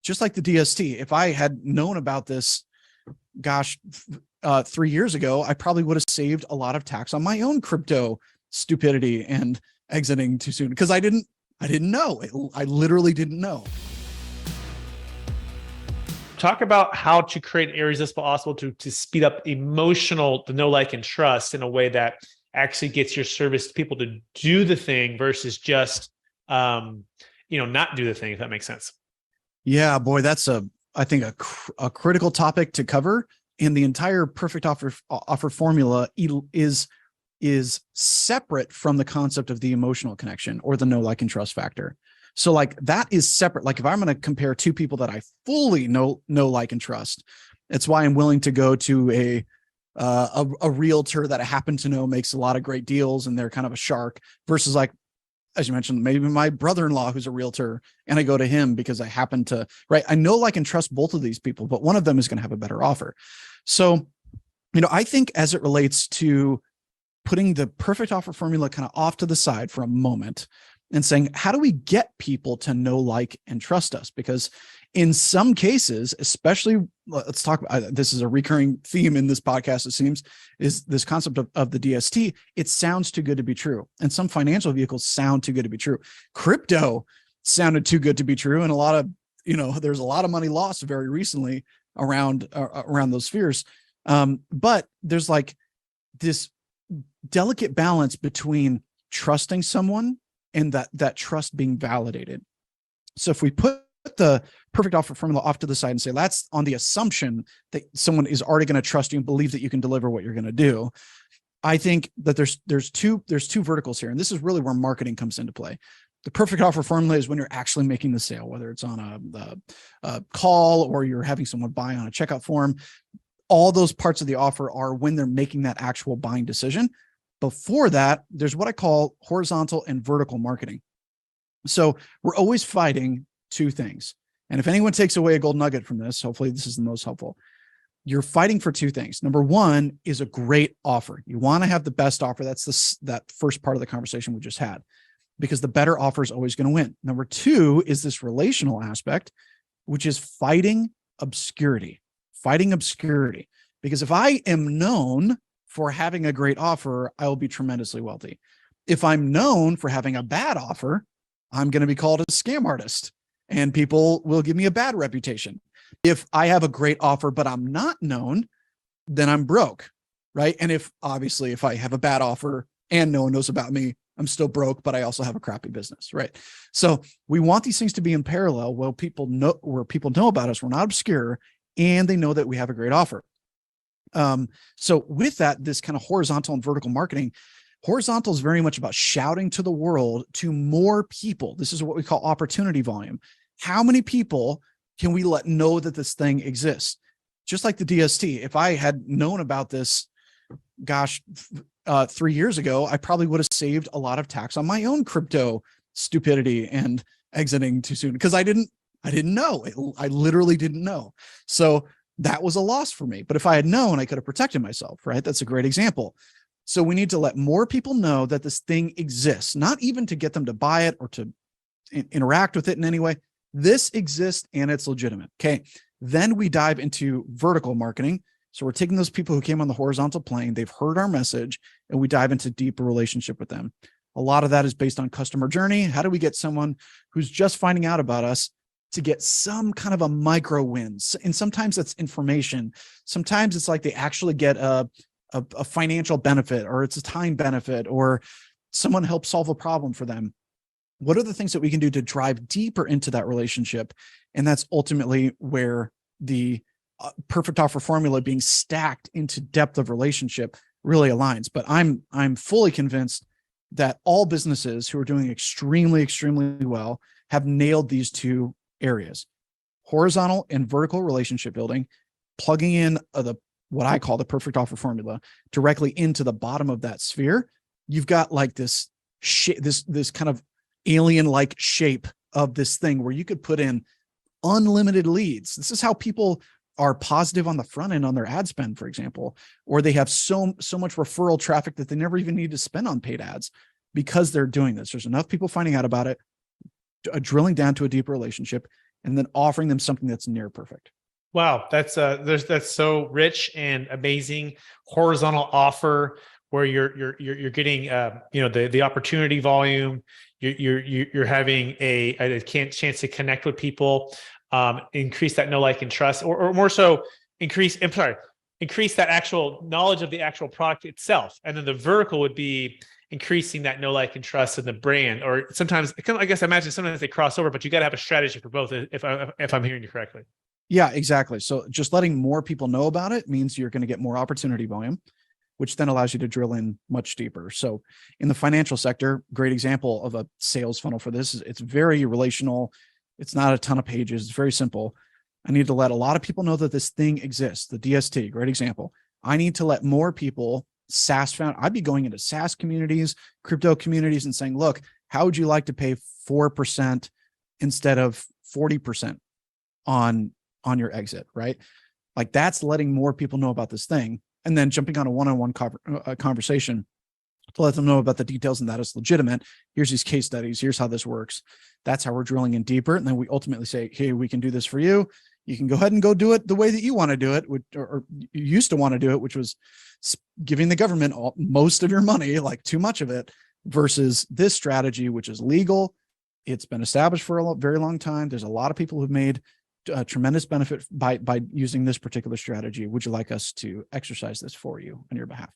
just like the DST, if I had known about this, 3 years ago, I probably would have saved a lot of tax on my own crypto stupidity and exiting too soon, because I didn't know. I literally didn't know. Talk about how to create irresistible possible to speed up the know, like, and trust in a way that actually gets your service people to do the thing versus just, not do the thing, if that makes sense. Yeah, boy, that's I think a critical topic to cover. And the entire perfect offer formula is separate from the concept of the emotional connection or the know, like, and trust factor. So like that is separate. Like if I'm going to compare two people that I fully know, like, and trust, it's why I'm willing to go to a realtor that I happen to know makes a lot of great deals and they're kind of a shark, versus, like, as you mentioned, maybe my brother-in-law who's a realtor and I go to him because I happen to, right? I know, like, and trust both of these people, but one of them is going to have a better offer. So, I think as it relates to putting the perfect offer formula kind of off to the side for a moment and saying, how do we get people to know, like, and trust us? Because in some cases, especially, let's talk about, this is a recurring theme in this podcast, it seems, is this concept of the DST. It sounds too good to be true. And some financial vehicles sound too good to be true. Crypto sounded too good to be true. And a lot of, there's a lot of money lost very recently around those fears. But there's like this delicate balance between trusting someone and that trust being validated. So if we put the perfect offer formula off to the side and say, that's on the assumption that someone is already going to trust you and believe that you can deliver what you're going to do. I think that there's two verticals here. And this is really where marketing comes into play. The perfect offer formula is when you're actually making the sale, whether it's on a call or you're having someone buy on a checkout form. All those parts of the offer are when they're making that actual buying decision. Before that, there's what I call horizontal and vertical marketing. So we're always fighting two things. And if anyone takes away a gold nugget from this, hopefully this is the most helpful. You're fighting for two things. Number one is a great offer. You want to have the best offer. That's that first part of the conversation we just had, because the better offer is always going to win. Number two is this relational aspect, which is fighting obscurity. Because if I am known for having a great offer, I will be tremendously wealthy. If I'm known for having a bad offer, I'm going to be called a scam artist and people will give me a bad reputation. If I have a great offer, but I'm not known, then I'm broke, right? And if I have a bad offer and no one knows about me, I'm still broke, but I also have a crappy business, right? So we want these things to be in parallel where people know about us. We're not obscure and they know that we have a great offer. So with that, this kind of horizontal and vertical marketing, horizontal is very much about shouting to the world, to more people. This is what we call opportunity volume. How many people can we let know that this thing exists? Just like the DST, if I had known about this, 3 years ago, I probably would have saved a lot of tax on my own crypto stupidity and exiting too soon, because I didn't know. I literally didn't know. So that was a loss for me. But if I had known, I could have protected myself, right? That's a great example. So we need to let more people know that this thing exists, not even to get them to buy it or to interact with it in any way. This exists and it's legitimate. Okay. Then we dive into vertical marketing. So we're taking those people who came on the horizontal plane, they've heard our message, and we dive into deeper relationship with them. A lot of that is based on customer journey. How do we get someone who's just finding out about us to get some kind of a micro wins? And sometimes that's information. Sometimes it's like they actually get a financial benefit, or it's a time benefit, or someone helps solve a problem for them. What are the things that we can do to drive deeper into that relationship? And that's ultimately where the perfect offer formula being stacked into depth of relationship really aligns. But I'm fully convinced that all businesses who are doing extremely, extremely well have nailed these two areas: horizontal and vertical relationship building, plugging in what I call the perfect offer formula directly into the bottom of that sphere. You've got like this kind of alien-like shape of this thing where you could put in unlimited leads. This is how people are positive on the front end on their ad spend, for example, or they have so much referral traffic that they never even need to spend on paid ads because they're doing this. There's enough people finding out about it, drilling down to a deeper relationship, and then offering them something that's near perfect. Wow, that's so rich and amazing. Horizontal offer where you're getting the opportunity volume. You're having a chance to connect with people, increase that know, like, and trust, or more so increase that actual knowledge of the actual product itself. And then the vertical would be increasing that know, like, and trust in the brand. Or sometimes, I guess, I imagine sometimes they cross over, but you got to have a strategy for both. If I'm hearing you correctly. Yeah, exactly. So just letting more people know about it means you're going to get more opportunity volume, which then allows you to drill in much deeper. So in the financial sector, great example of a sales funnel for this is it's very relational. It's not a ton of pages. It's very simple. I need to let a lot of people know that this thing exists. The DST, great example. I need to let more people I'd be going into SaaS communities, crypto communities, and saying, look, how would you like to pay 4% instead of 40% on your exit, right? Like that's letting more people know about this thing, and then jumping on a one-on-one conversation to let them know about the details and that it's legitimate. Here's these case studies. Here's how this works. That's how we're drilling in deeper. And then we ultimately say, hey, we can do this for you. You can go ahead and go do it the way that you want to do it, or you used to want to do it, which was giving the government most of your money, like too much of it, versus this strategy, which is legal. It's been established for a very long time. There's a lot of people who've made a tremendous benefit by using this particular strategy. Would you like us to exercise this for you on your behalf?